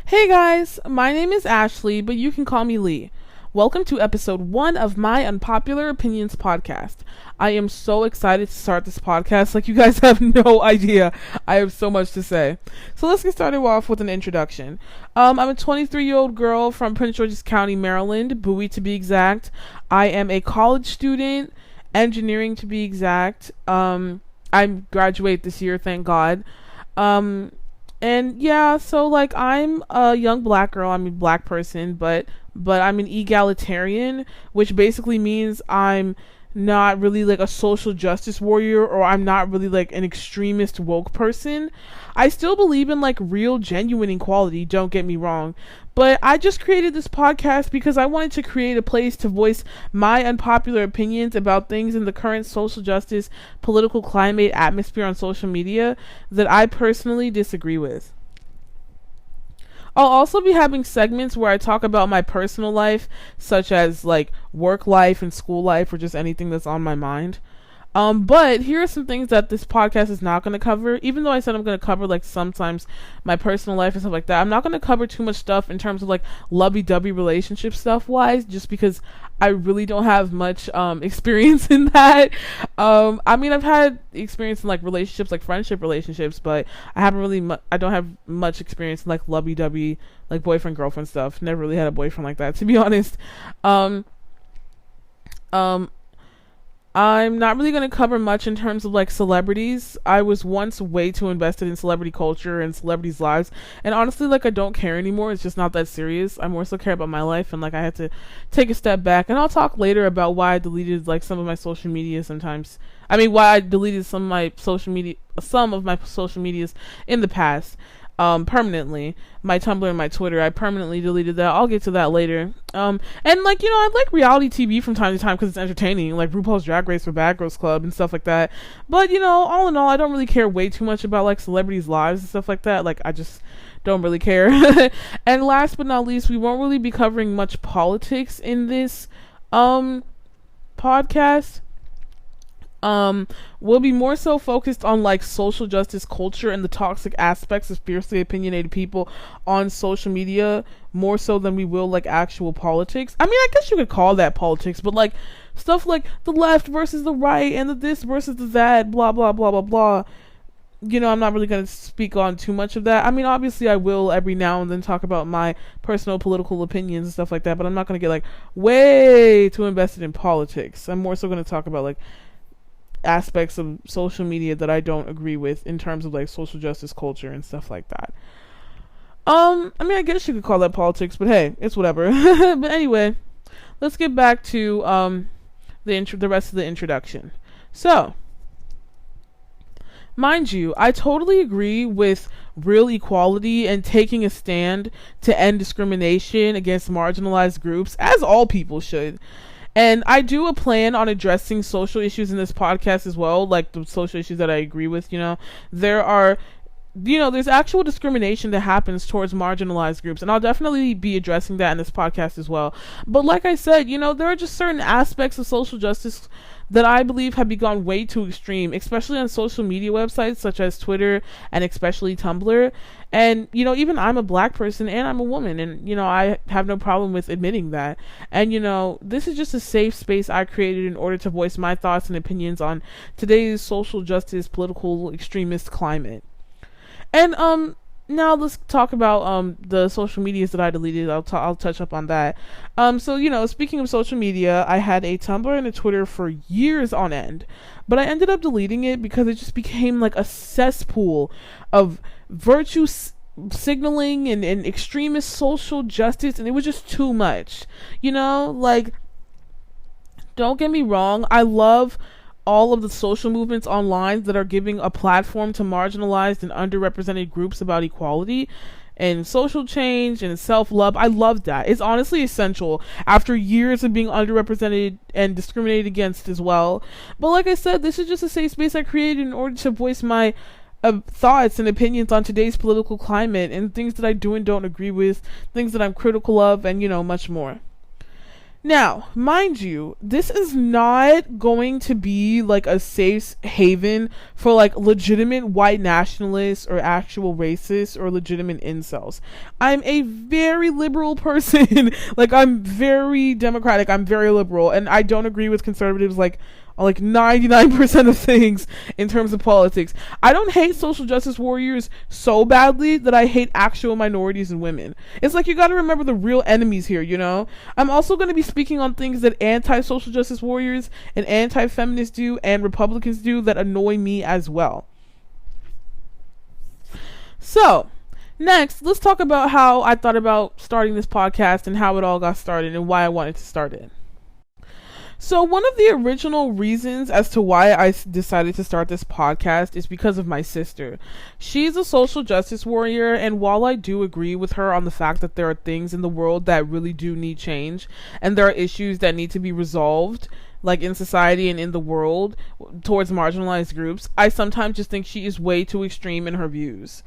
Hey guys, my name is Ashley, but you can call me Lee. Welcome to episode 1 of my Unpopular Opinions podcast. I am so excited to start this podcast, like you guys have no idea. I have so much to say. So let's get started off with an introduction. I'm a 23-year-old girl from Prince George's County, Maryland, Bowie to be exact. I am a college student, engineering to be exact. I graduate this year, thank God. And yeah, so like I'm a young black girl, I'm a black person, but I'm an egalitarian, which basically means I'm not really like a social justice warrior, or I'm not really like an extremist woke person. I still believe in like real genuine equality, don't get me wrong, but I just created this podcast because I wanted to create a place to voice my unpopular opinions about things in the current social justice political climate atmosphere on social media that I personally disagree with. I'll also be having segments where I talk about my personal life, such as like work life and school life, or just anything that's on my mind. But here are some things that this podcast is not going to cover. Even though I said I'm going to cover like sometimes my personal life and stuff like that, I'm not going to cover too much stuff in terms of like lovey-dovey relationship stuff wise, just because I really don't have much experience in that. I mean, I've had experience in like relationships, like friendship relationships, but I haven't really I don't have much experience in like lovey-dovey, like boyfriend girlfriend stuff. Never really had a boyfriend like that, to be honest. I'm not really going to cover much in terms of like celebrities. I was once way too invested in celebrity culture and celebrities' lives, and honestly, like I don't care anymore. It's just not that serious. I more so care about my life, and like I had to take a step back. And I'll talk later about why I deleted like some of my social media sometimes. I mean, why I deleted some of my social medias in the past. Permanently. My Tumblr and my Twitter, I permanently deleted that. I'll get to that later. And like, you know, I like reality TV from time to time because it's entertaining, like RuPaul's Drag Race or Bad Girls Club and stuff like that. But, you know, all in all, I don't really care way too much about like celebrities' lives and stuff like that. Like, I just don't really care. And last but not least, we won't really be covering much politics in this podcast. We'll be more so focused on like social justice culture and the toxic aspects of fiercely opinionated people on social media, more so than we will like actual politics. I mean, I guess you could call that politics, but like stuff like the left versus the right and the this versus the that, blah blah blah blah blah. You know, I'm not really going to speak on too much of that. I mean, obviously I will every now and then talk about my personal political opinions and stuff like that, but I'm not going to get like way too invested in politics. I'm more so going to talk about like aspects of social media that I don't agree with in terms of like social justice culture and stuff like that. I mean, I guess you could call that politics, but hey, it's whatever. But anyway, let's get back to the rest of the introduction. So, mind you, I totally agree with real equality and taking a stand to end discrimination against marginalized groups, as all people should. And I do a plan on addressing social issues in this podcast as well, like the social issues that I agree with. You know, there's actual discrimination that happens towards marginalized groups, and I'll definitely be addressing that in this podcast as well. But like I said, you know, there are just certain aspects of social justice that I believe have become way too extreme, especially on social media websites such as Twitter and especially Tumblr. And, you know, even I'm a black person and I'm a woman, and, you know, I have no problem with admitting that. And, you know, this is just a safe space I created in order to voice my thoughts and opinions on today's social justice, political extremist climate. And, now let's talk about the social medias that I deleted. I'll touch up on that. So, you know, speaking of social media, I had a Tumblr and a Twitter for years on end, but I ended up deleting it because it just became like a cesspool of virtue signaling and extremist social justice, and it was just too much. You know, like, don't get me wrong, I love all of the social movements online that are giving a platform to marginalized and underrepresented groups about equality and social change and self-love. I love that. It's honestly essential after years of being underrepresented and discriminated against as well. But like I said, this is just a safe space I created in order to voice my thoughts and opinions on today's political climate and things that I do and don't agree with, things that I'm critical of, and, you know, much more. Now, mind you, this is not going to be like a safe haven for like legitimate white nationalists or actual racists or legitimate incels. I'm a very liberal person. Like, I'm very democratic. I'm very liberal, and I don't agree with conservatives like 99% of things in terms of politics. I don't hate social justice warriors so badly that I hate actual minorities and women. It's like, you got to remember the real enemies here, you know? I'm also going to be speaking on things that anti-social justice warriors and anti-feminists do and Republicans do that annoy me as well. So, next, let's talk about how I thought about starting this podcast and how it all got started and why I wanted to start it. So one of the original reasons as to why I decided to start this podcast is because of my sister. She's a social justice warrior, and while I do agree with her on the fact that there are things in the world that really do need change, and there are issues that need to be resolved, like in society and in the world, towards marginalized groups, I sometimes just think she is way too extreme in her views.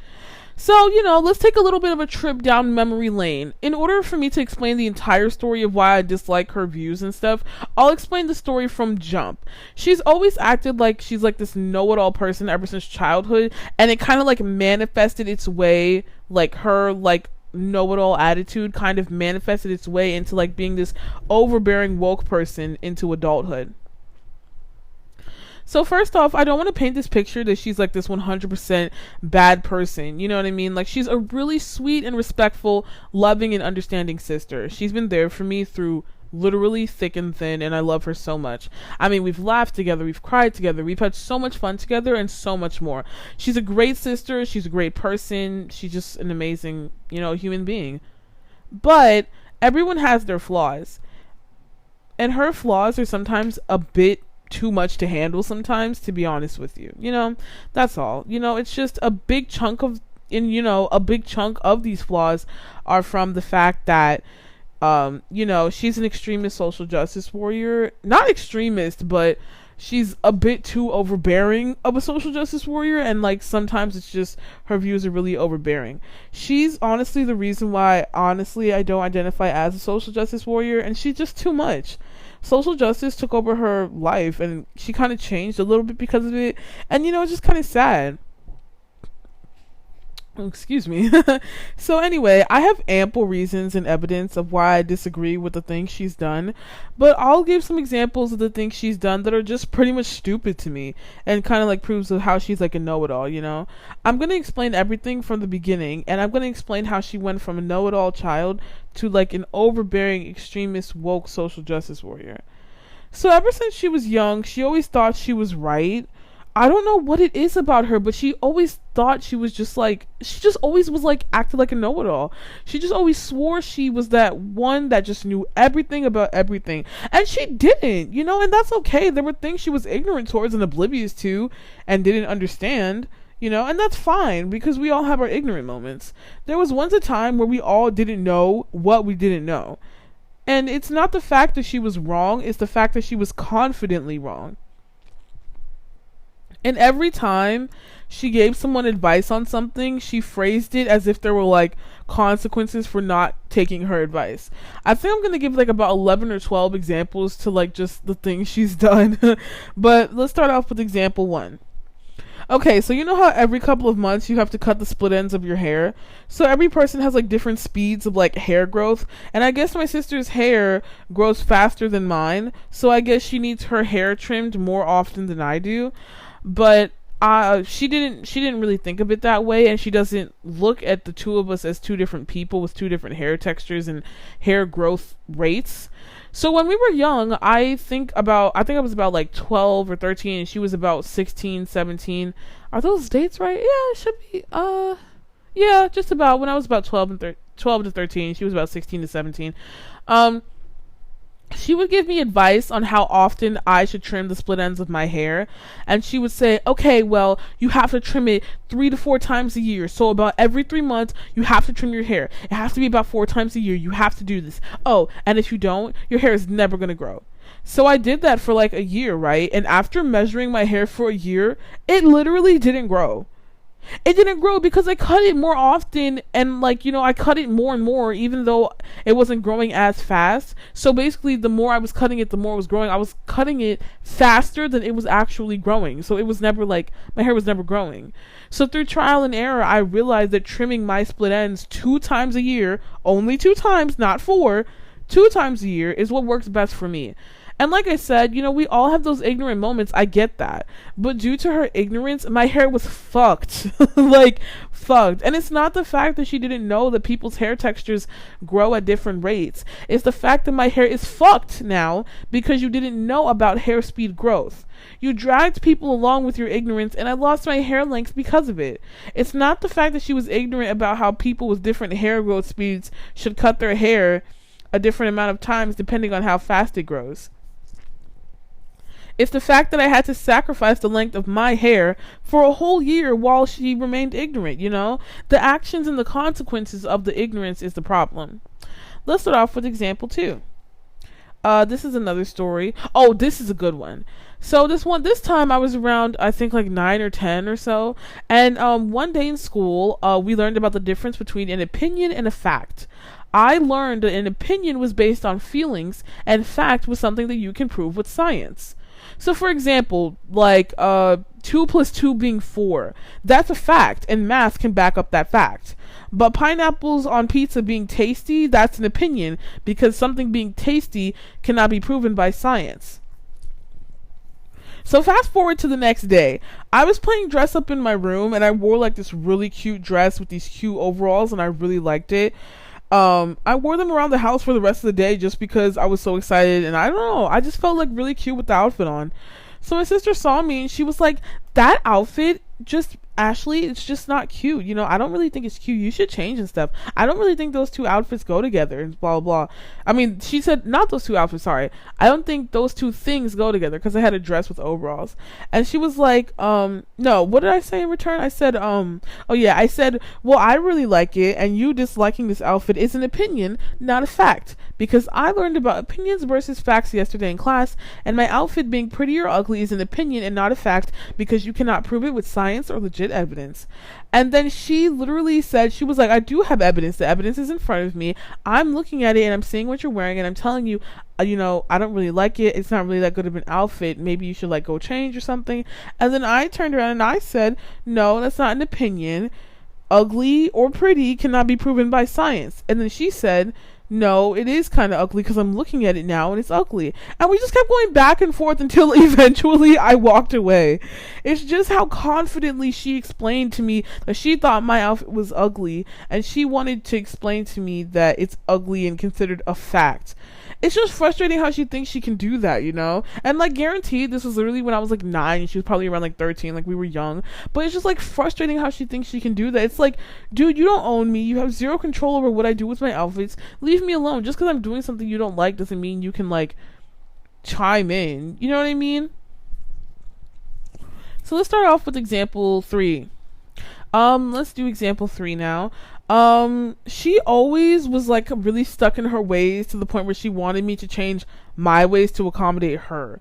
So, let's take a little bit of a trip down memory lane. In order for me to explain the entire story of why I dislike her views and stuff, I'll explain the story from jump. She's always acted like she's like this know-it-all person ever since childhood, and it kind of like manifested its way, like her like know-it-all attitude kind of manifested its way into like being this overbearing woke person into adulthood. So first off, I don't want to paint this picture that she's like this 100% bad person. You know what I mean? Like, she's a really sweet and respectful, loving and understanding sister. She's been there for me through literally thick and thin, and I love her so much. I mean, we've laughed together, we've cried together, we've had so much fun together, and so much more. She's a great sister, she's a great person, she's just an amazing, human being. But everyone has their flaws. And her flaws are sometimes a bit too much to handle sometimes, to be honest with you. That's all. It's just a big chunk of these flaws are from the fact that she's an extremist social justice warrior. Not extremist, but she's a bit too overbearing of a social justice warrior, and like sometimes it's just her views are really overbearing. She's honestly the reason why I don't identify as a social justice warrior, and she's just too much. Social justice took over her life, and she kind of changed a little bit because of it, and it's just kind of sad. Excuse me. So anyway, I have ample reasons and evidence of why I disagree with the things she's done, but I'll give some examples of the things she's done that are just pretty much stupid to me and kind of like proves of how she's like a know-it-all. I'm going to explain everything from the beginning, and I'm going to explain how she went from a know-it-all child to like an overbearing extremist woke social justice warrior. So ever since she was young, she always thought she was right. I don't know what it is about her, but she always thought she just always was like acted like a know-it-all. She just always swore she was that one that just knew everything about everything. And she didn't, and that's okay. There were things she was ignorant towards and oblivious to and didn't understand, and that's fine because we all have our ignorant moments. There was once a time where we all didn't know what we didn't know. And it's not the fact that she was wrong, it's the fact that she was confidently wrong. And every time she gave someone advice on something, she phrased it as if there were like consequences for not taking her advice. I think I'm going to give like about 11 or 12 examples to like just the things she's done. But let's start off with example 1. Okay, so you know how every couple of months you have to cut the split ends of your hair? So every person has like different speeds of like hair growth, and I guess my sister's hair grows faster than mine, so I guess she needs her hair trimmed more often than I do. But she didn't really think of it that way, and she doesn't look at the two of us as two different people with two different hair textures and hair growth rates. So when we were young, I think I was about like 12 or 13, and she was about 16, 17. Are those dates right? Yeah, it should be. Yeah, just about. When I was about 12 to 13, she was about 16 to 17. She would give me advice on how often I should trim the split ends of my hair, and she would say, okay, well, you have to trim it 3 to 4 times a year, so about every 3 months you have to trim your hair. It has to be about 4 times a year. You have to do this. Oh, and if you don't, your hair is never going to grow. So I did that for like a year, right? And after measuring my hair for a year, it literally didn't grow. It didn't grow because I cut it more often, and like, I cut it more and more even though it wasn't growing as fast. So basically the more I was cutting it, the more it was growing. I was cutting it faster than it was actually growing. So it was never like, my hair was never growing. So through trial and error, I realized that trimming my split ends 2 times a year, only 2 times, not 4, 2 times a year is what works best for me. And like I said, we all have those ignorant moments. I get that. But due to her ignorance, my hair was fucked. Like, fucked. And it's not the fact that she didn't know that people's hair textures grow at different rates. It's the fact that my hair is fucked now because you didn't know about hair speed growth. You dragged people along with your ignorance, and I lost my hair length because of it. It's not the fact that she was ignorant about how people with different hair growth speeds should cut their hair a different amount of times depending on how fast it grows. It's the fact that I had to sacrifice the length of my hair for a whole year while she remained ignorant, The actions and the consequences of the ignorance is the problem. Let's start off with example 2. This is another story. Oh, this is a good one. So this time I was around, I think like 9 or 10 or so. And one day in school, we learned about the difference between an opinion and a fact. I learned that an opinion was based on feelings and fact was something that you can prove with science. So for example, like 2 plus 2 being 4, that's a fact, and math can back up that fact. But pineapples on pizza being tasty, that's an opinion, because something being tasty cannot be proven by science. So fast forward to the next day. I was playing dress up in my room, and I wore like this really cute dress with these cute overalls, and I really liked it. I wore them around the house for the rest of the day just because I was so excited, and I don't know, I just felt like really cute with the outfit on. So my sister saw me and she was like, that outfit, Ashley, it's just not cute. I don't really think it's cute. You should change and stuff. I don't really think those 2 outfits go together and blah, blah, blah. I mean, she said, not those 2 outfits, sorry. I don't think those 2 things go together because I had a dress with overalls. And she was like, no, what did I say in return? I said, I said, well, I really like it, and you disliking this outfit is an opinion, not a fact. Because I learned about opinions versus facts yesterday in class, and my outfit being pretty or ugly is an opinion and not a fact because you cannot prove it with science or legit evidence. And then she literally said, she was like, I do have evidence. The evidence is in front of me. I'm looking at it and I'm seeing what you're wearing and I'm telling you, I don't really like it. It's not really that good of an outfit. Maybe you should go change or something. And then I turned around and I said, no, that's not an opinion. Ugly or pretty cannot be proven by science. And then she said, no, it is kind of ugly because I'm looking at it now and it's ugly. And we just kept going back and forth until eventually I walked away. It's just how confidently she explained to me that she thought my outfit was ugly and she wanted to explain to me that it's ugly and considered a fact. It's just frustrating how she thinks she can do that, And guaranteed, this was literally when I was 9 and she was probably around 13, we were young. But it's just frustrating how she thinks she can do that. It's dude, you don't own me. You have zero control over what I do with my outfits. Leave me alone. Just because I'm doing something you don't like doesn't mean you can chime in. You know what I mean? So let's start off with example 3. Let's do example 3 now. She always was really stuck in her ways to the point where she wanted me to change my ways to accommodate her.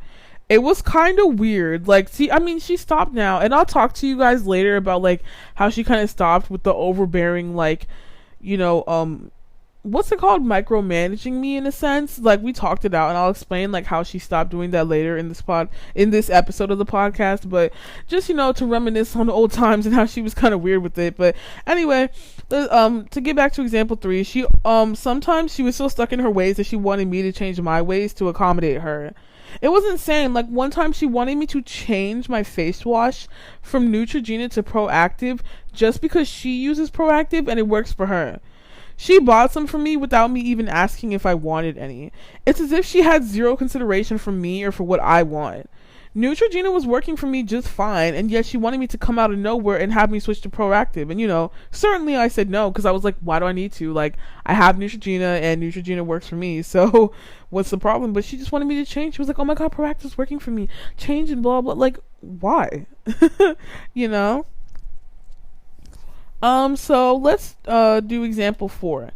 It was kind of weird. She stopped now, and I'll talk to you guys later about how she kind of stopped with the overbearing, what's it called, micromanaging me in a sense. We talked it out, and I'll explain how she stopped doing that later in this episode of the podcast. But just to reminisce on the old times and how she was kind of weird with it. But anyway, to get back to example 3, she sometimes she was so stuck in her ways that she wanted me to change my ways to accommodate her. It was insane. One time she wanted me to change my face wash from Neutrogena to Proactive just because she uses Proactive and it works for her. She bought some for me without me even asking if I wanted any. It's as if she had zero consideration for me or for what I want. Neutrogena was working for me just fine, and yet she wanted me to come out of nowhere and have me switch to Proactive. And certainly I said no, because I was like, why do I need to? I have Neutrogena and Neutrogena works for me, so what's the problem? But she just wanted me to change. She was like, oh my god, Proactive's working for me. Change and blah blah. Why? So let's do example 4.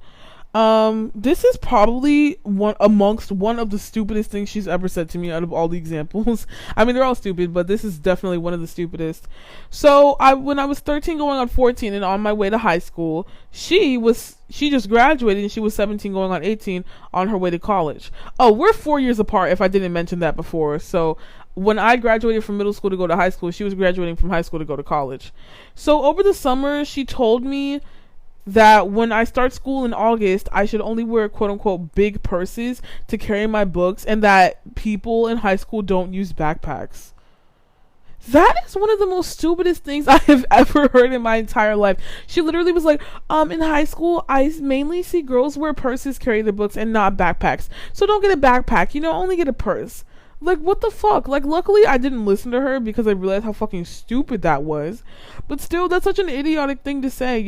This is probably one of the stupidest things she's ever said to me out of all the examples. I mean, they're all stupid, but this is definitely one of the stupidest. So when I was 13 going on 14 and on my way to high school, she just graduated and she was 17 going on 18 on her way to college. Oh, we're 4 years apart if I didn't mention that before. So when I graduated from middle school to go to high school, she was graduating from high school to go to college. So over the summer, she told me that when I start school in August, I should only wear quote unquote big purses to carry my books, and that people in high school don't use backpacks. That is one of the most stupidest things I have ever heard in my entire life. She literally was like, in high school, I mainly see girls wear purses, carry their books, and not backpacks. So don't get a backpack, only get a purse. Like, what the fuck? Like, luckily I didn't listen to her because I realized how fucking stupid that was. But still, that's such an idiotic thing to say,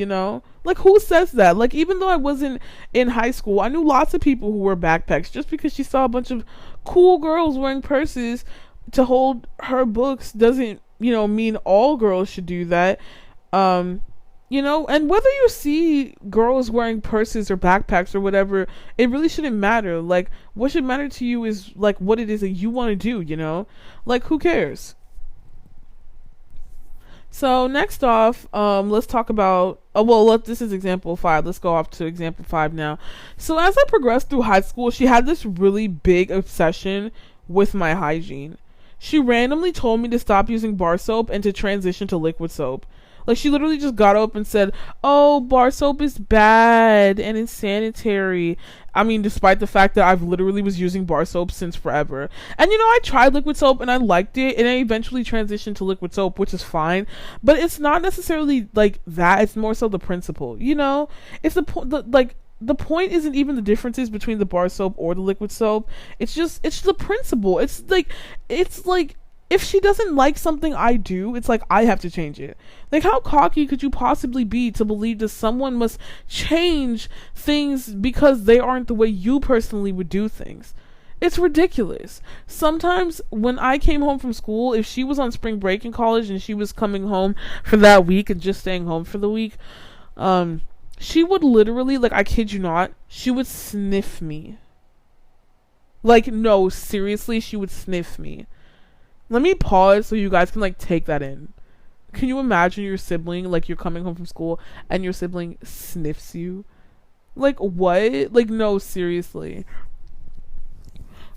Like, who says that? Like, even though I wasn't in high school, I knew lots of people who wore backpacks. Just because she saw a bunch of cool girls wearing purses to hold her books doesn't, mean all girls should do that. And whether you see girls wearing purses or backpacks or whatever, it really shouldn't matter. Like, what should matter to you is, like, what it is that you want to do, Like, who cares? So, next off, let's talk about, this is example 5. Let's go off to example 5 now. So, as I progressed through high school, she had this really big obsession with my hygiene. She randomly told me to stop using bar soap and to transition to liquid soap. Like, she literally just got up and said, oh, bar soap is bad and insanitary. I mean, despite the fact that I've literally was using bar soap since forever. And, I tried liquid soap and I liked it, and I eventually transitioned to liquid soap, which is fine. But it's not necessarily, like, that. It's more so the principle, It's the point isn't even the differences between the bar soap or the liquid soap. It's the principle. It's like, if she doesn't like something I do, it's like I have to change it. Like, how cocky could you possibly be to believe that someone must change things because they aren't the way you personally would do things? It's ridiculous. Sometimes when I came home from school, if she was on spring break in college and she was coming home for that week and just staying home for the week, she would literally, like, I kid you not, she would sniff me. Like, no, seriously, she would sniff me. Let me pause so you guys can, like, take that in. Can you imagine your sibling, like, you're coming home from school and your sibling sniffs you? Like, what? Like, no, seriously.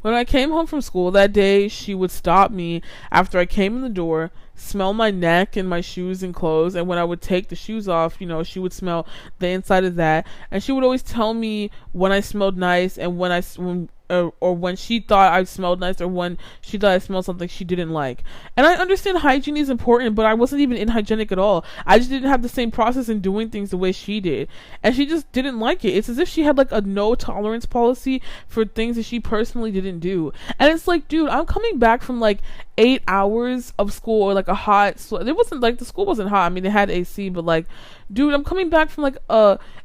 When I came home from school that day, she would stop me after I came in the door, smell my neck and my shoes and clothes, and when I would take the shoes off, she would smell the inside of that, and she would always tell me when I smelled nice and or when she thought I smelled nice, or when she thought I smelled something she didn't like. And I understand hygiene is important, but I wasn't even inhygienic at all. I just didn't have the same process in doing things the way she did, and she just didn't like it. It's as if she had, like, a no tolerance policy for things that she personally didn't do. And it's like, dude, I'm coming back from, like, 8 hours of school, or, like, a hot it wasn't like, the school wasn't hot. I mean, they had AC, but, like, dude, I'm coming back from, like,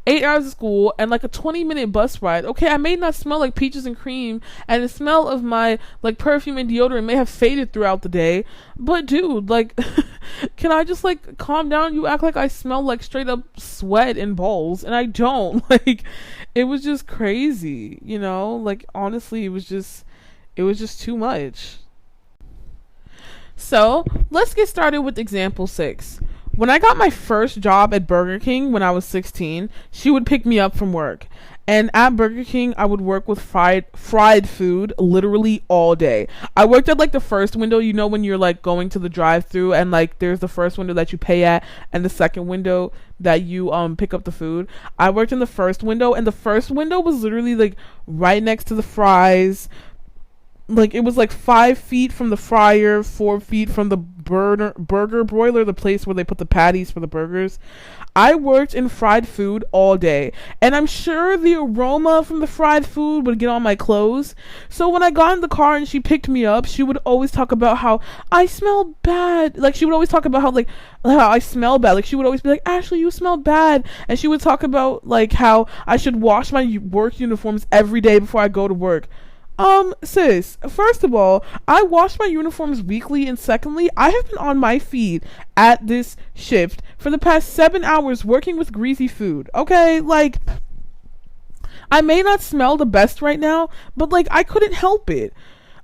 8 hours of school and, like, a 20-minute bus ride. Okay, I may not smell like peaches and cream, and the smell of my, like, perfume and deodorant may have faded throughout the day, but dude, like, can I just, like, calm down? You act like I smell like straight up sweat and balls, and I don't. Like, it was just crazy, like, honestly, it was just too much. So let's get started with example 6. When I got my first job at Burger King when I was 16, she would pick me up from work. And at Burger King, I would work with fried food literally all day. I worked at, like, the first window, when you're, like, going to the drive-thru, and, like, there's the first window that you pay at and the second window that you pick up the food. I worked in the first window, and the first window was literally, like, right next to the fries. Like, it was like 5 feet from the fryer, 4 feet from the burger broiler, the place where they put the patties for the burgers. I worked in fried food all day, and I'm sure the aroma from the fried food would get on my clothes. So when I got in the car and she picked me up, she would always talk about how I smell bad. Like, she would always talk about how I smell bad. Like, she would always be like, Ashley, you smell bad. And she would talk about, like, how I should wash my work uniforms every day before I go to work. Sis, first of all, I wash my uniforms weekly, and secondly, I have been on my feet at this shift for the past 7 hours working with greasy food, okay? Like, I may not smell the best right now, but like I couldn't help it.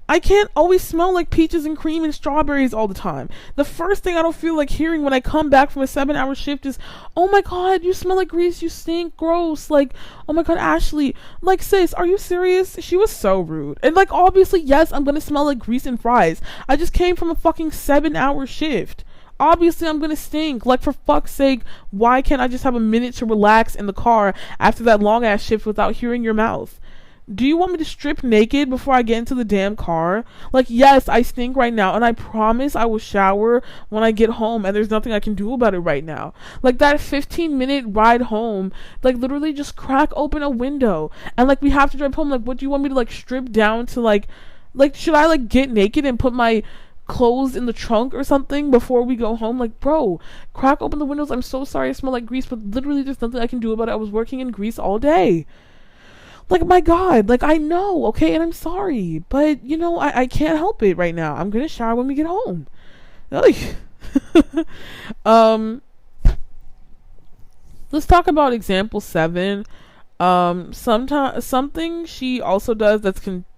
I can't always smell like peaches and cream and strawberries all the time. The first thing I don't feel like hearing when I come back from a 7-hour shift is, oh my god, you smell like grease, you stink, gross. Like, oh my god, Ashley. Like, sis, are you serious? She was so rude. And like, obviously, yes, I'm gonna smell like grease and fries. I just came from a fucking 7-hour shift. Obviously, I'm gonna stink. Like, for fuck's sake, why can't I just have a minute to relax in the car after that long ass shift without hearing your mouth? Do you want me to strip naked before I get into the damn car? Like, yes, I stink right now, and I promise I will shower when I get home, and there's nothing I can do about it right now. Like, that 15-minute ride home, like, literally just crack open a window, and, like, we have to drive home. Like, what do you want me to, like, strip down to, like, should I, like, get naked and put my clothes in the trunk or something before we go home? Like, bro, crack open the windows. I'm so sorry I smell like grease, but literally there's nothing I can do about it. I was working in Greece all day. Like, my god, like, I know, okay, and I'm sorry, but, you know, I can't help it right now. I'm gonna shower when we get home. Like, let's talk about example 7. Sometimes something she also does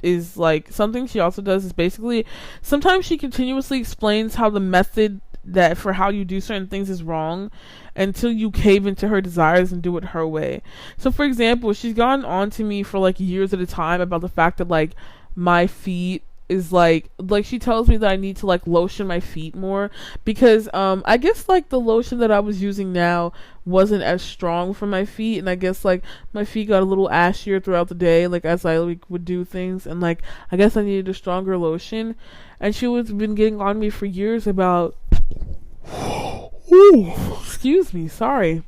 is basically, sometimes she continuously explains how the method that for how you do certain things is wrong until you cave into her desires and do it her way. So for example, she's gone on to me for like years at a time about the fact that like my feet is like she tells me that I need to like lotion my feet more because I guess like the lotion that I was using now wasn't as strong for my feet, and I guess like my feet got a little ashier throughout the day, like as I like, would do things, and like I guess I needed a stronger lotion. And she was been getting on me for years about ooh, excuse me, sorry.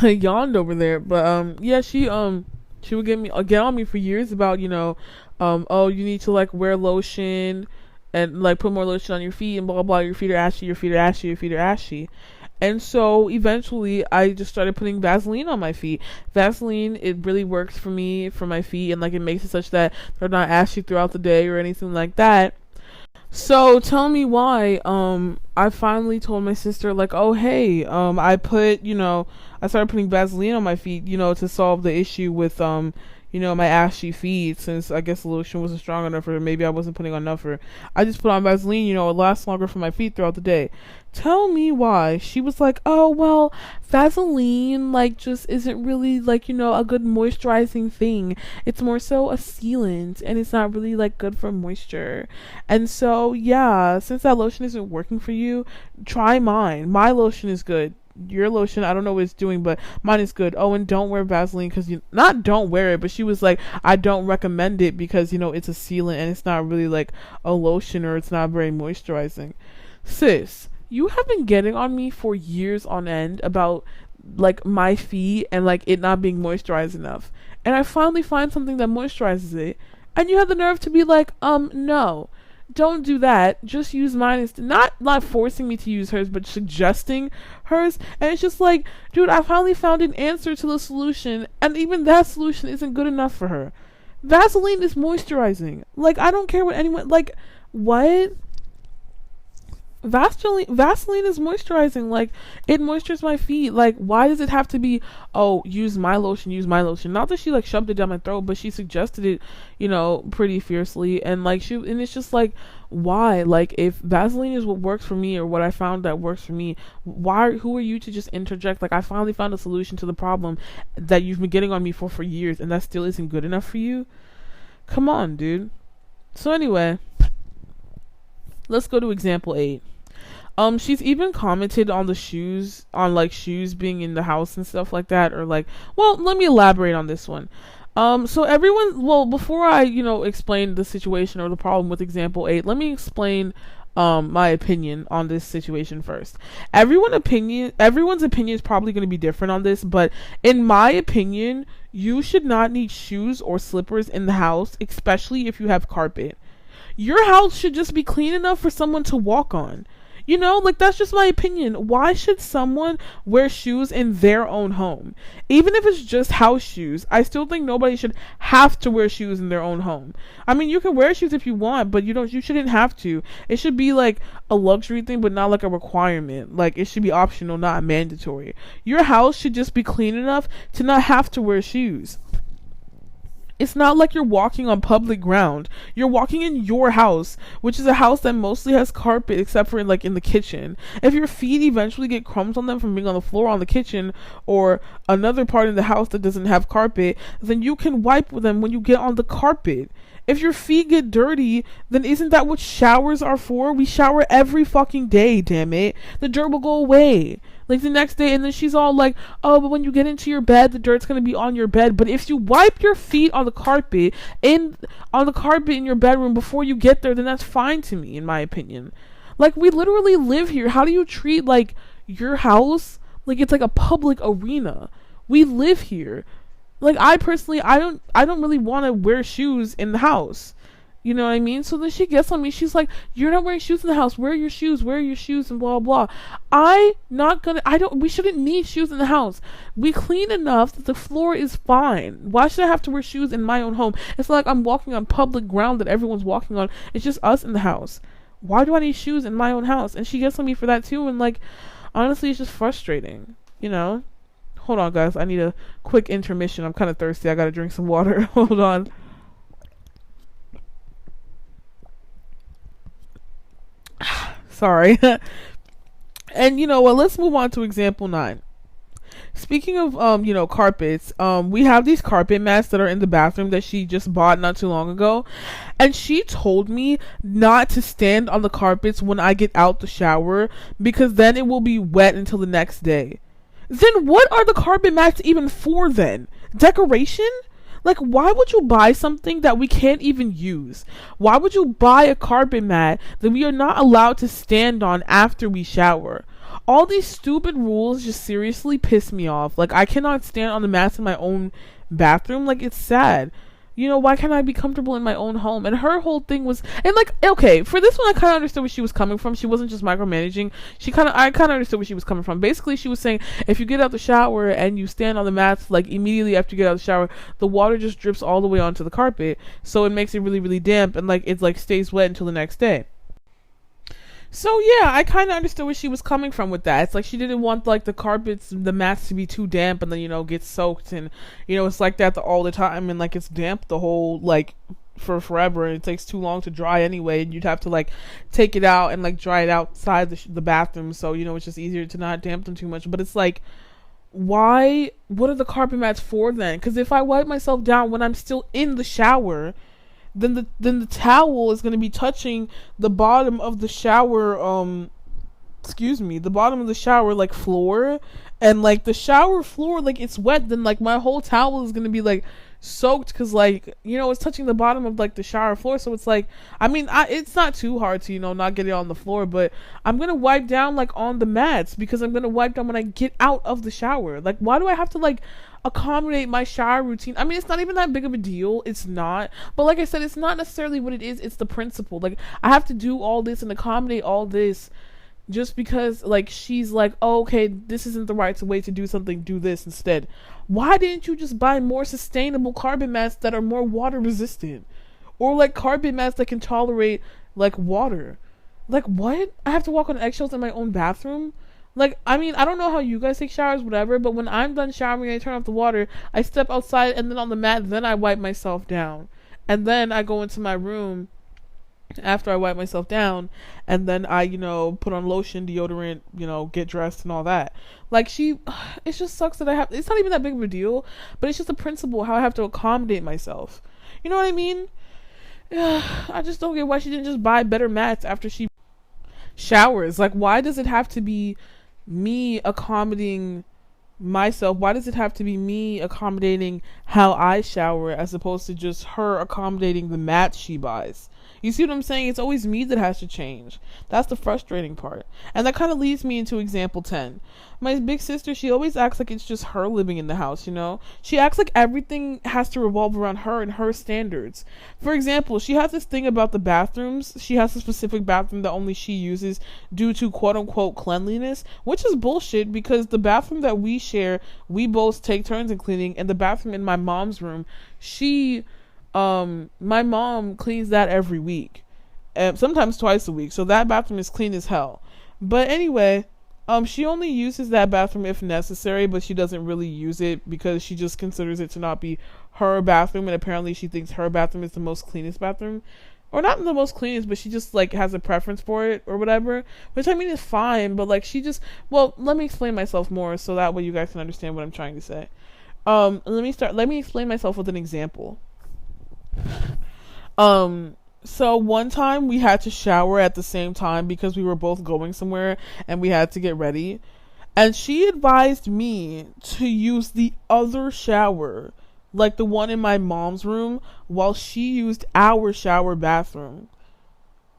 I yawned over there, but yeah, she would get on me for years about, you know, oh, you need to like wear lotion and like put more lotion on your feet and blah blah blah. Your feet are ashy. Your feet are ashy. Your feet are ashy. And so eventually I just started putting Vaseline on my feet. Vaseline, it really works for me, for my feet, and like it makes it such that they're not ashy throughout the day or anything like that. So tell me why I finally told my sister like, oh hey, I started putting Vaseline on my feet, you know, to solve the issue with you know, my ashy feet, since I guess the lotion wasn't strong enough, or maybe I wasn't putting on enough, or I just put on Vaseline, you know, it lasts longer for my feet throughout the day. Tell me why. She was like, oh well, Vaseline like just isn't really like, you know, a good moisturizing thing. It's more so a sealant, and it's not really like good for moisture. And so yeah, since that lotion isn't working for you, try mine. My lotion is good. Your lotion, I don't know what it's doing, but mine is good. Oh, and don't wear Vaseline because you not don't wear it, but she was like, I don't recommend it because, you know, it's a sealant and it's not really like a lotion, or it's not very moisturizing. Sis, you have been getting on me for years on end about like my feet and like it not being moisturized enough, and I finally find something that moisturizes it, and you have the nerve to be like, no, don't do that, just use mine instead. Not forcing me to use hers, but suggesting hers. And it's just like, dude, I finally found an answer to the solution, and even that solution isn't good enough for her. Vaseline is moisturizing. Like, I don't care what anyone, like, what? Vaseline is moisturizing. Like, it moisturizes my feet. Like, why does it have to be, oh, use my lotion, use my lotion? Not that she like shoved it down my throat, but she suggested it, you know, pretty fiercely. And like and it's just like, why? Like, if Vaseline is what works for me, or what I found that works for me, who are you to just interject? Like, I finally found a solution to the problem that you've been getting on me for years, and that still isn't good enough for you? Come on, dude. So anyway, let's go to example 8. She's even commented on the shoes, on like shoes being in the house and stuff like that, or like, well, let me elaborate on this one. Before I, you know, explain the situation or the problem with example 8, let me explain my opinion on this situation first. Everyone's opinion is probably going to be different on this, but in my opinion, you should not need shoes or slippers in the house, especially if you have carpet. Your house should just be clean enough for someone to walk on. You know, like, that's just my opinion. Why should someone wear shoes in their own home? Even if it's just house shoes, I still think nobody should have to wear shoes in their own home. I mean, you can wear shoes if you want, but you shouldn't have to. It should be like a luxury thing, but not like a requirement. Like, it should be optional, not mandatory. Your house should just be clean enough to not have to wear shoes. It's not like you're walking on public ground. You're walking in your house, which is a house that mostly has carpet except for like in the kitchen. If your feet eventually get crumbs on them from being on the floor on the kitchen or another part of the house that doesn't have carpet, then you can wipe them when you get on the carpet. If your feet get dirty, then isn't that what showers are for? We shower every fucking day, damn it. The dirt will go away. Like the next day, and then she's all like, oh, but when you get into your bed, the dirt's gonna be on your bed. But if you wipe your feet on the carpet in your bedroom before you get there, then that's fine to me, in my opinion. Like, we literally live here. How do you treat like your house like it's like a public arena? We live here. Like, I personally, I don't really want to wear shoes in the house. You know what I mean? So then she gets on me. She's like, you're not wearing shoes in the house. Where are your shoes? Where are your shoes? And blah, blah. We shouldn't need shoes in the house. We clean enough that the floor is fine. Why should I have to wear shoes in my own home? It's not like I'm walking on public ground that everyone's walking on. It's just us in the house. Why do I need shoes in my own house? And she gets on me for that too. And like, honestly, it's just frustrating, you know? Hold on, guys. I need a quick intermission. I'm kind of thirsty. I gotta drink some water. Hold on. Sorry. And you know what? Let's move on to example 9. Speaking of carpets, we have these carpet mats that are in the bathroom that she just bought not too long ago, and she told me not to stand on the carpets when I get out the shower because then it will be wet until the next day. Then what are the carpet mats even for then? Decoration? Like, why would you buy something that we can't even use? Why would you buy a carpet mat that we are not allowed to stand on after we shower? All these stupid rules just seriously piss me off. Like, I cannot stand on the mats in my own bathroom. Like, it's sad. You know, why can't I be comfortable in my own home? And her whole thing was, and like, okay, for this one, I kind of understood where she was coming from. She wasn't just micromanaging. I kind of understood where she was coming from. Basically, she was saying, if you get out the shower and you stand on the mats, like, immediately after you get out of the shower, the water just drips all the way onto the carpet. So it makes it really, really damp, and like, it like stays wet until the next day. So yeah, I kind of understood where she was coming from with that. It's like she didn't want like the mats to be too damp and then get soaked, and it's like that all the time, and like it's damp the whole like for forever, and it takes too long to dry anyway, and you'd have to like take it out and like dry it outside the bathroom, so it's just easier to not damp them too much. But it's like, why? What are the carpet mats for then? Because if I wipe myself down when I'm still in the shower, then the towel is going to be touching the bottom of the shower, the bottom of the shower, like, floor, and like the shower floor, like, it's wet, then like my whole towel is going to be like soaked because like it's touching the bottom of like the shower floor. So it's like, I mean, it's not too hard to not get it on the floor, but I'm gonna wipe down like on the mats because I'm gonna wipe down when I get out of the shower. Like, why do I have to like accommodate my shower routine? I mean, it's not even that big of a deal. It's not. But like I said, it's not necessarily what it is. It's the principle. Like, I have to do all this and accommodate all this just because like she's like, oh, okay, this isn't the right way to do something, do this instead. Why didn't you just buy more sustainable carpet mats that are more water resistant, or like carpet mats that can tolerate like water? Like, what? I have to walk on eggshells in my own bathroom? Like, I mean, I don't know how you guys take showers, whatever, but when I'm done showering and I turn off the water, I step outside, and then on the mat, then I wipe myself down, and then I go into my room after I wipe myself down, and then I put on lotion, deodorant, get dressed and all that. Like, it just sucks that it's not even that big of a deal, but it's just a principle how I have to accommodate myself. You know what I mean? I just don't get why she didn't just buy better mats after she showers. Like, why does it have to be me accommodating myself? Why does it have to be me accommodating how I shower as opposed to just her accommodating the mats she buys? You see what I'm saying? It's always me that has to change. That's the frustrating part. And that kind of leads me into example 10. My big sister, she always acts like it's just her living in the house, She acts like everything has to revolve around her and her standards. For example, she has this thing about the bathrooms. She has a specific bathroom that only she uses due to quote-unquote cleanliness, which is bullshit because the bathroom that we share, we both take turns in cleaning, and the bathroom in my mom's room, my mom cleans that every week, sometimes twice a week, so that bathroom is clean as hell. But anyway, She only uses that bathroom if necessary, but she doesn't really use it because she just considers it to not be her bathroom, and apparently she thinks her bathroom is the most cleanest bathroom. Or not the most cleanest, but she just like has a preference for it or whatever. Which I mean is fine, but like she just, well, let me explain myself more so that way you guys can understand what I'm trying to say. Let me explain myself with an example. So one time we had to shower at the same time because we were both going somewhere and we had to get ready. And she advised me to use the other shower, like the one in my mom's room, while she used our shower bathroom.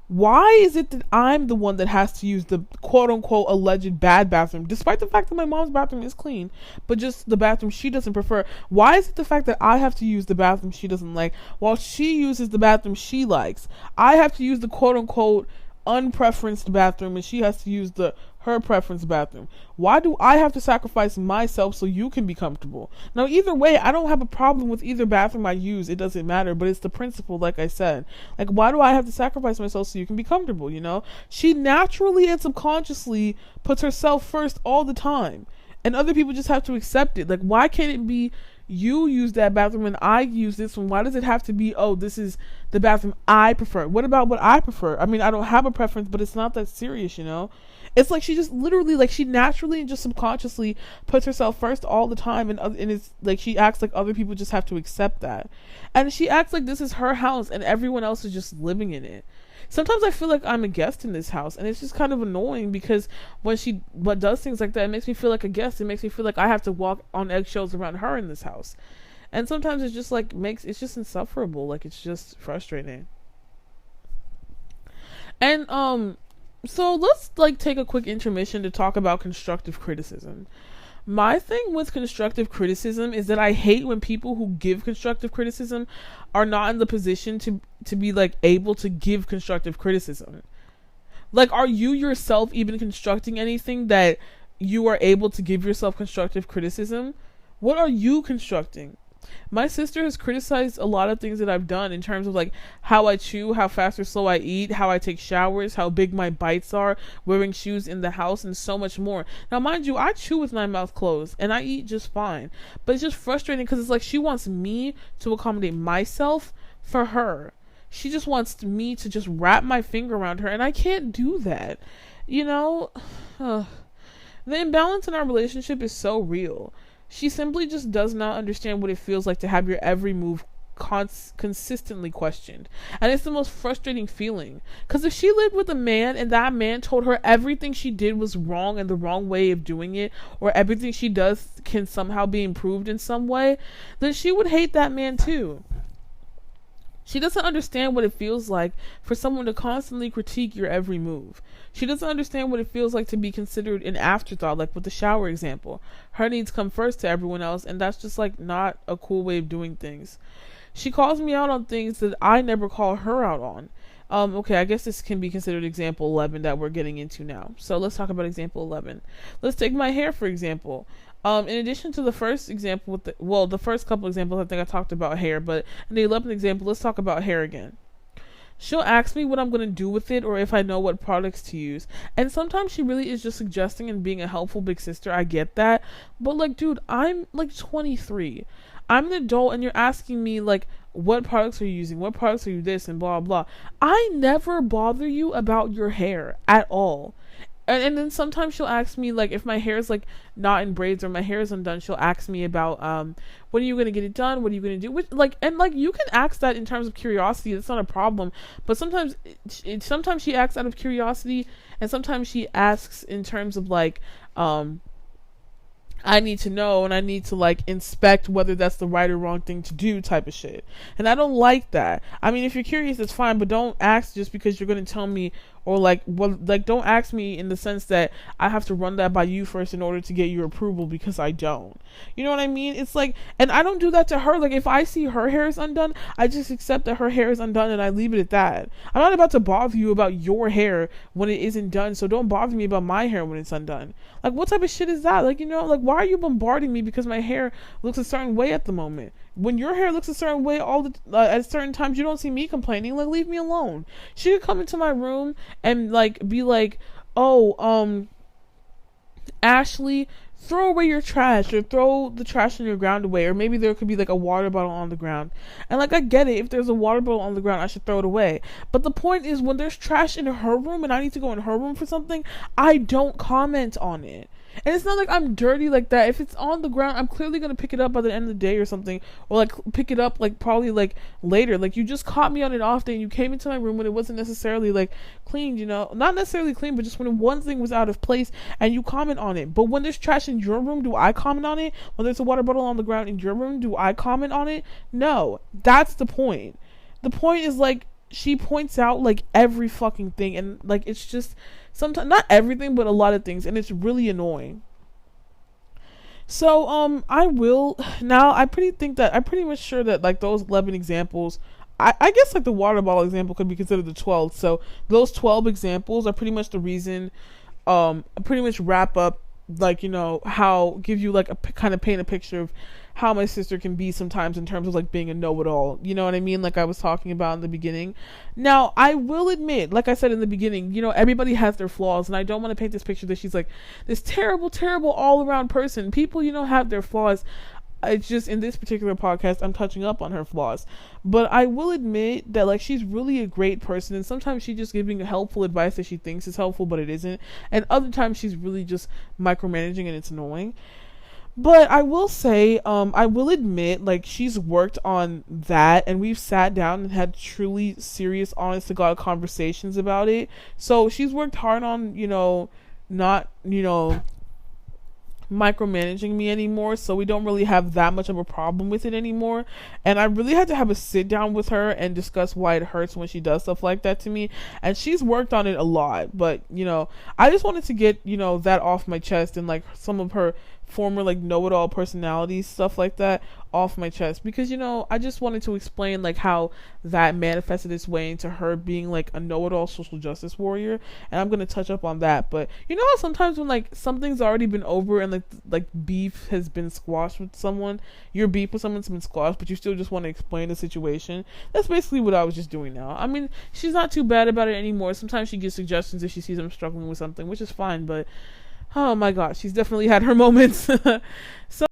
Why is it that I'm the one that has to use the quote unquote alleged bad bathroom, despite the fact that my mom's bathroom is clean, but just the bathroom she doesn't prefer? Why is it the fact that I have to use the bathroom she doesn't like, while she uses the bathroom she likes? I have to use the quote unquote unpreferenced bathroom and she has to use the her preference bathroom. Why do I have to sacrifice myself so you can be comfortable? Now, either way, I don't have a problem with either bathroom I use. It doesn't matter, but it's the principle, like I said. Like, why do I have to sacrifice myself so you can be comfortable, you know? She naturally and subconsciously puts herself first all the time, and other people just have to accept it. Like, why can't it be you use that bathroom and I use this one? Why does it have to be, oh, this is the bathroom I prefer? What about what I prefer? I mean, I don't have a preference, but it's not that serious, you know? It's like she just literally, like, she naturally and just subconsciously puts herself first all the time, and it's like she acts like other people just have to accept that. And she acts like this is her house and everyone else is just living in it. Sometimes I feel like I'm a guest in this house, and it's just kind of annoying because when she does things like that, it makes me feel like a guest. It makes me feel like I have to walk on eggshells around her in this house. And sometimes it's just like it's just insufferable. Like, it's just frustrating. And so let's like take a quick intermission to talk about constructive criticism. My thing with constructive criticism is that I hate when people who give constructive criticism are not in the position to be like able to give constructive criticism. Like, are you yourself even constructing anything that you are able to give yourself constructive criticism? What are you constructing? My sister has criticized a lot of things that I've done in terms of like how I chew, how fast or slow I eat, how I take showers, how big my bites are, wearing shoes in the house, and so much more. Now, mind you, I chew with my mouth closed and I eat just fine. But it's just frustrating because it's like she wants me to accommodate myself for her. She just wants me to just wrap my finger around her, and I can't do that. You know, the imbalance in our relationship is so real. She simply just does not understand what it feels like to have your every move consistently questioned. And it's the most frustrating feeling. Because if she lived with a man and that man told her everything she did was wrong and the wrong way of doing it, or everything she does can somehow be improved in some way, then she would hate that man too. She doesn't understand what it feels like for someone to constantly critique your every move. She doesn't understand what it feels like to be considered an afterthought, like with the shower example. Her needs come first to everyone else, and that's just like not a cool way of doing things. She calls me out on things that I never call her out on. Okay, I guess this can be considered example 11 that we're getting into now. So let's talk about example 11. Let's take my hair, for example. In addition to the first example with the first couple examples, I think I talked about hair, but in the 11th example, let's talk about hair again. She'll ask me what I'm going to do with it or if I know what products to use. And sometimes she really is just suggesting and being a helpful big sister. I get that. But like, dude, I'm like 23. I'm an adult and you're asking me like, what products are you using? What products are you this and blah, blah. I never bother you about your hair at all. And then sometimes she'll ask me, like, if my hair is, like, not in braids or my hair is undone, she'll ask me about, when are you going to get it done? What are you going to do? Which, like, and, like, you can ask that in terms of curiosity. It's not a problem. But sometimes she asks out of curiosity, and sometimes she asks in terms of, like, I need to know and I need to like inspect whether that's the right or wrong thing to do type of shit. And I don't like that. I mean, if you're curious, that's fine, but don't ask just because you're going to tell me, or like, well, like don't ask me in the sense that I have to run that by you first in order to get your approval, because I don't. You know what I mean? It's like, and I don't do that to her. Like if I see her hair is undone, I just accept that her hair is undone and I leave it at that. I'm not about to bother you about your hair when it isn't done, so don't bother me about my hair when it's undone. Like what type of shit is that? Like, you know, like why are you bombarding me because my hair looks a certain way at the moment? When your hair looks a certain way at certain times, you don't see me complaining. Like, leave me alone. She could come into my room and like be like, oh, Ashley, throw away your trash, or throw the trash in your ground away, or maybe there could be like a water bottle on the ground. And like, I get it, if there's a water bottle on the ground, I should throw it away. But the point is, when there's trash in her room and I need to go in her room for something, I don't comment on it. And it's not like I'm dirty like that. If it's on the ground, I'm clearly gonna pick it up by the end of the day or something, or like pick it up like probably like later. Like, you just caught me on an off day and you came into my room when it wasn't necessarily like cleaned, not necessarily clean, but just when one thing was out of place, and you comment on it. But when there's trash in your room, do I comment on it? When there's a water bottle on the ground in your room, do I comment on it? No. That's the point. The point is, like, she points out like every fucking thing, and like, it's just sometimes, not everything, but a lot of things, and it's really annoying. So I'm pretty much sure that like those 11 examples, I guess like the water bottle example could be considered the 12th. So those 12 examples are pretty much the reason, pretty much wrap up, like, how, give you like kind of paint a picture of how my sister can be sometimes in terms of like being a know-it-all, you know what I mean? Like I was talking about in the beginning. Now, I will admit, like I said in the beginning, everybody has their flaws, and I don't want to paint this picture that she's like this terrible, terrible all-around person. People, have their flaws. It's just, in this particular podcast, I'm touching up on her flaws. But I will admit that, like, she's really a great person, and sometimes she's just giving helpful advice that she thinks is helpful, but it isn't. And other times she's really just micromanaging, and it's annoying. But I will say, I will admit, like, she's worked on that, and we've sat down and had truly serious, honest to God conversations about it. So she's worked hard on, not, micromanaging me anymore, so we don't really have that much of a problem with it anymore. And I really had to have a sit down with her and discuss why it hurts when she does stuff like that to me, and she's worked on it a lot. But I just wanted to get that off my chest, and like some of her former like know-it-all personalities, stuff like that, off my chest, because I just wanted to explain like how that manifested its way into her being like a know-it-all social justice warrior. And I'm gonna touch up on that. But how sometimes when like something's already been over, and like beef has been squashed with someone, your beef with someone's been squashed, but you still just want to explain the situation. That's basically what I was just doing now. I mean, she's not too bad about it anymore. Sometimes she gives suggestions if she sees I'm struggling with something, which is fine, but oh my god, she's definitely had her moments. So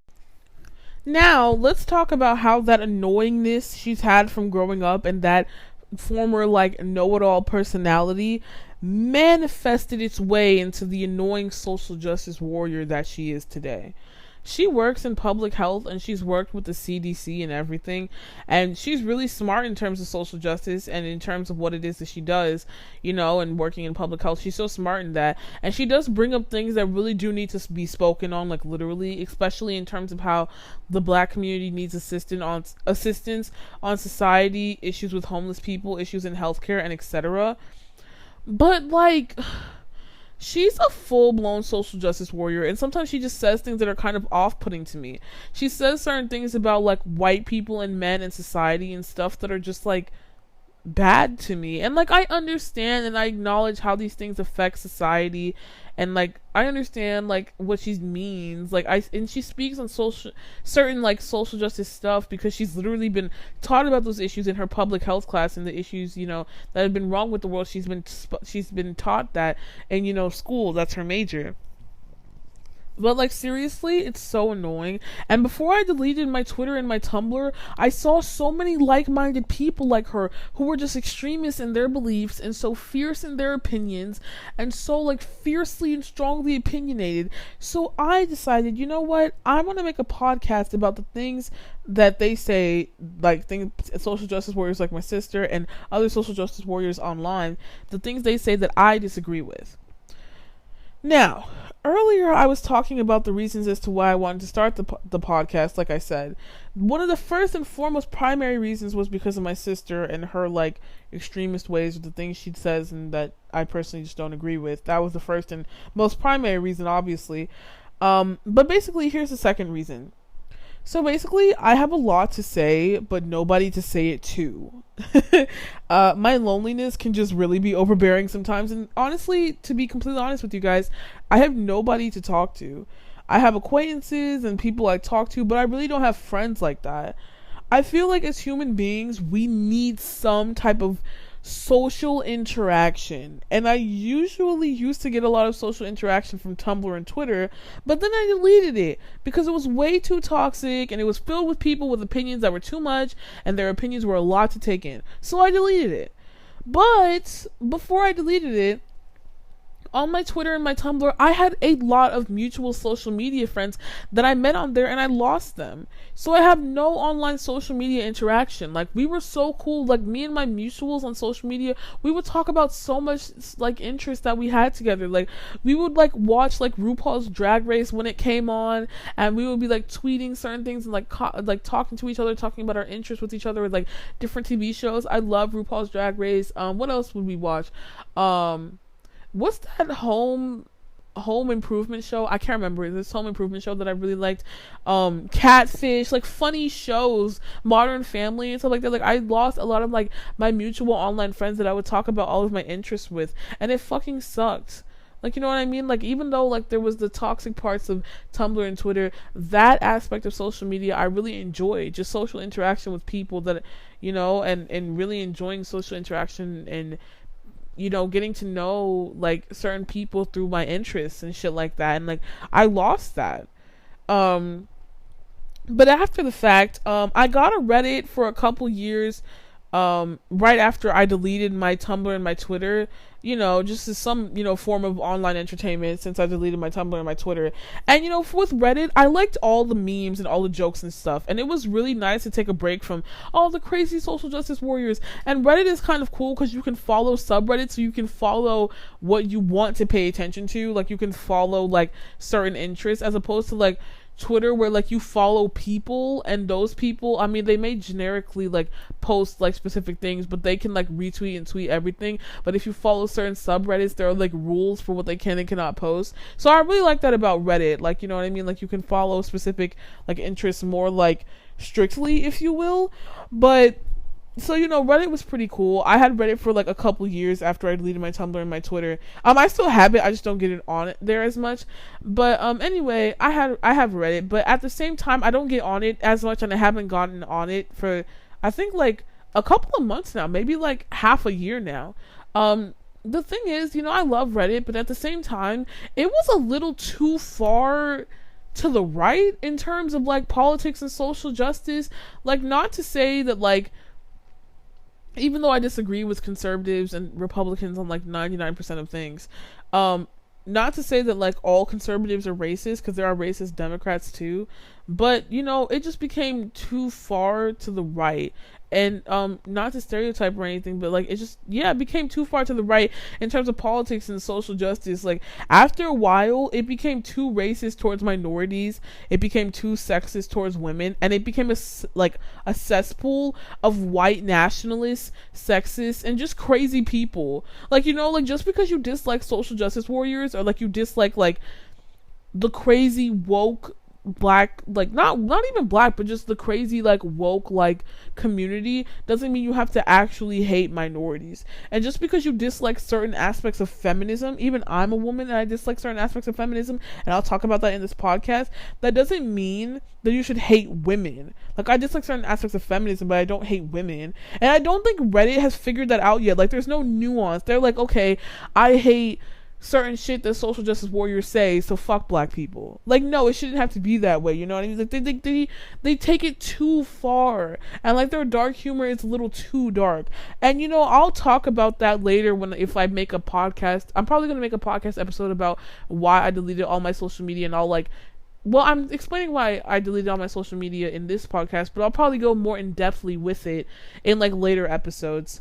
now let's talk about how that annoyingness she's had from growing up, and that former like know-it-all personality, manifested its way into the annoying social justice warrior that she is today. She works in public health, and she's worked with the CDC and everything, and she's really smart in terms of social justice and in terms of what it is that she does, and working in public health. She's so smart in that, and she does bring up things that really do need to be spoken on, like literally, especially in terms of how the Black community needs assistance on society, issues with homeless people, issues in healthcare, and etc. But like, she's a full-blown social justice warrior, and sometimes she just says things that are kind of off-putting to me. She says certain things about like white people and men and society and stuff that are just like bad to me. And like, I understand and I acknowledge how these things affect society, and like I understand like what she means. Like and she speaks on certain like social justice stuff because she's literally been taught about those issues in her public health class, and the issues that have been wrong with the world. She's been taught that in school. That's her major. But like, seriously, it's so annoying. And before I deleted my Twitter and my Tumblr, I saw so many like-minded people like her who were just extremists in their beliefs and so fierce in their opinions and so like fiercely and strongly opinionated. So I decided, you know what? I want to make a podcast about the things that they say, like social justice warriors like my sister and other social justice warriors online, the things they say that I disagree with. Now, earlier I was talking about the reasons as to why I wanted to start the podcast. Like I said, one of the first and foremost primary reasons was because of my sister and her like extremist ways, or the things she says and that I personally just don't agree with. That was the first and most primary reason, obviously. But basically, here's the second reason. So basically, I have a lot to say, but nobody to say it to. My loneliness can just really be overbearing sometimes. And honestly, to be completely honest with you guys, I have nobody to talk to. I have acquaintances and people I talk to, but I really don't have friends like that. I feel like as human beings, we need some type of social interaction. And I usually used to get a lot of social interaction from Tumblr and Twitter, but then I deleted it because it was way too toxic and it was filled with people with opinions that were too much and their opinions were a lot to take in. So I deleted it. But before I deleted it, on my Twitter and my Tumblr, I had a lot of mutual social media friends that I met on there and I lost them. So I have no online social media interaction. Like, we were so cool. Like, me and my mutuals on social media, we would talk about so much, like, interest that we had together. Like, we would, like, watch, like, RuPaul's Drag Race when it came on, and we would be, like, tweeting certain things and, like, talking to each other, talking about our interests with each other with, like, different TV shows. I love RuPaul's Drag Race. What else would we watch? What's that home improvement show? I can't remember. This home improvement show that I really liked. Catfish, like funny shows, Modern Family and stuff like that. Like, I lost a lot of like my mutual online friends that I would talk about all of my interests with, and it fucking sucked. Like, you know what I mean? Like, even though like there was the toxic parts of Tumblr and Twitter, that aspect of social media I really enjoyed. Just social interaction with people that, you know, and really enjoying social interaction and, you know, getting to know like certain people through my interests and shit like that. And like, I lost that. But after the fact, I got a Reddit for a couple years, right after I deleted my Tumblr and my Twitter, you know, just as some, you know, form of online entertainment since I deleted my Tumblr and my Twitter. And, you know, with Reddit, I liked all the memes and all the jokes and stuff. And it was really nice to take a break from all the crazy social justice warriors. And Reddit is kind of cool because you can follow subreddits, so you can follow what you want to pay attention to. Like, you can follow, like, certain interests, as opposed to, like, Twitter, where like you follow people, and those people, I mean, they may generically like post like specific things, but they can like retweet and tweet everything. But if you follow certain subreddits, there are like rules for what they can and cannot post. So I really like that about Reddit. Like, you know what I mean? Like, you can follow specific like interests more like strictly, if you will. But so, you know, Reddit was pretty cool. I had Reddit for like a couple years after I deleted my Tumblr and my Twitter. I still have it. I just don't get it on it there as much. But anyway, I have Reddit, but at the same time, I don't get on it as much, and I haven't gotten on it for, I think, like a couple of months now, maybe like half a year now. The thing is, you know, I love Reddit, but at the same time, it was a little too far to the right in terms of like politics and social justice. Like, not to say that like, even though I disagree with conservatives and Republicans on like 99% of things, not to say that like all conservatives are racist, because there are racist Democrats too, but you know, it just became too far to the right. And not to stereotype or anything, but like, it just, yeah, it became too far to the right in terms of politics and social justice. Like, after a while, it became too racist towards minorities, it became too sexist towards women, and it became a cesspool of white nationalists, sexists, and just crazy people. Like, you know, like, just because you dislike social justice warriors, or like you dislike like the crazy woke black, like not even black, but just the crazy like woke like community, doesn't mean you have to actually hate minorities. And just because you dislike certain aspects of feminism, even I'm a woman and I dislike certain aspects of feminism, and I'll talk about that in this podcast, that doesn't mean that you should hate women. Like, I dislike certain aspects of feminism, but I don't hate women. And I don't think Reddit has figured that out yet. Like, there's no nuance. They're like, okay, I hate certain shit that social justice warriors say, so fuck black people. Like, no, it shouldn't have to be that way, you know what I mean? Like, they take it too far, and like, their dark humor is a little too dark. And you know, I'll talk about that later if I make a podcast. I'm probably gonna make a podcast episode about why I deleted all my social media, and I'll like, well, I'm explaining why I deleted all my social media in this podcast, but I'll probably go more in depthly with it in like later episodes.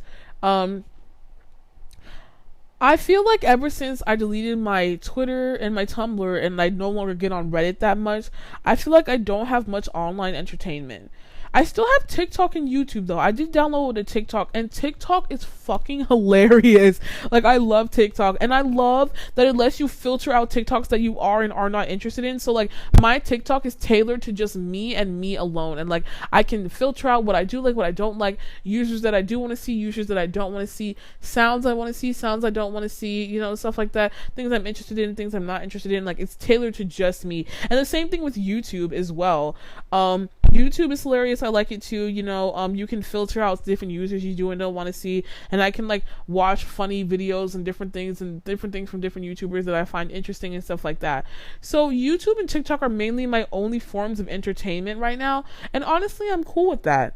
I feel like ever since I deleted my Twitter and my Tumblr, and I no longer get on Reddit that much, I feel like I don't have much online entertainment. I still have TikTok and YouTube though. I did download a TikTok, and TikTok is fucking hilarious. Like, I love TikTok, and I love that it lets you filter out TikToks that you are and are not interested in. So like, my TikTok is tailored to just me and me alone, and like, I can filter out what I do like, what I don't like, users that I do want to see, users that I don't want to see, sounds I want to see, sounds I don't want to see, you know, stuff like that, things I'm interested in, things I'm not interested in. Like, it's tailored to just me. And the same thing with YouTube as well. YouTube is hilarious. I like it too. You can filter out different users you do and don't want to see, and I can like watch funny videos and different things from different YouTubers that I find interesting and stuff like that. So YouTube and TikTok are mainly my only forms of entertainment right now, and honestly, I'm cool with that.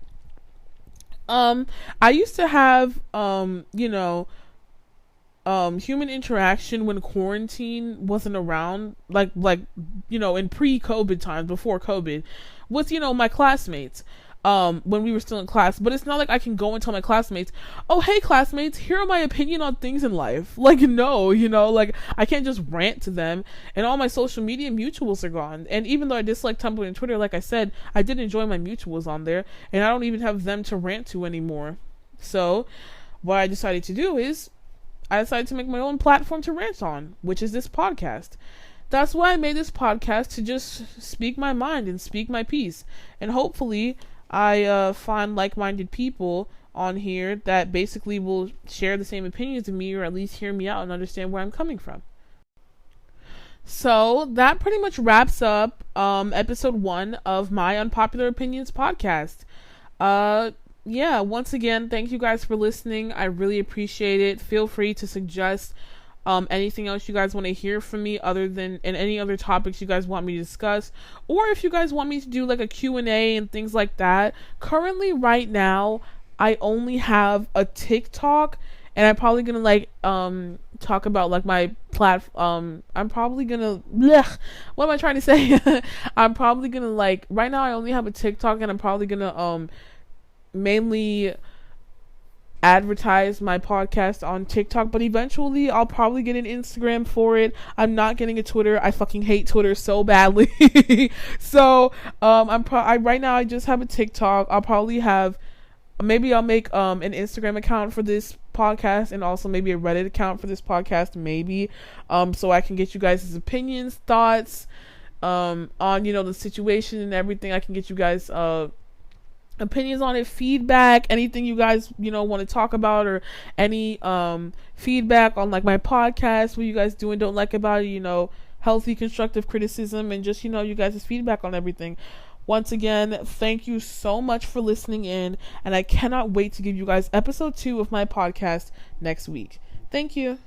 I used to have human interaction when quarantine wasn't around, in pre-COVID times, before COVID, with my classmates, when we were still in class. But it's not like I can go and tell my classmates, oh hey classmates, here are my opinion on things in life. Like, no, like I can't just rant to them. And all my social media mutuals are gone, and even though I dislike Tumblr and Twitter, like I said, I did enjoy my mutuals on there, and I don't even have them to rant to anymore. So what I decided to do is I decided to make my own platform to rant on, which is this podcast. That's why I made this podcast, to just speak my mind and speak my piece. And hopefully I find like-minded people on here that basically will share the same opinions as me, or at least hear me out and understand where I'm coming from. So that pretty much wraps up episode 1 of my Unpopular Opinions podcast. Once again, thank you guys for listening. I really appreciate it. Feel free to suggest anything else you guys want to hear from me, other than, and any other topics you guys want me to discuss, or if you guys want me to do like a Q&A and things like that. Currently, right now, I only have a TikTok, and I'm probably gonna talk about like my platform. I'm probably gonna what am I trying to say? I'm probably gonna right now I only have a TikTok, and I'm probably gonna mainly advertise my podcast on TikTok, but eventually I'll probably get an Instagram for it. I'm not getting a Twitter. I fucking hate Twitter so badly. So right now I just have a TikTok. I'll probably have, maybe I'll make an Instagram account for this podcast, and also maybe a Reddit account for this podcast, maybe, so I can get you guys' opinions, thoughts on the situation and everything. I can get you guys opinions on it, feedback, anything you guys want to talk about, or any feedback on like my podcast, what you guys do and don't like about it, healthy constructive criticism, and just you guys' feedback on everything. Once again, thank you so much for listening in, and I cannot wait to give you guys episode 2 of my podcast next week. Thank you.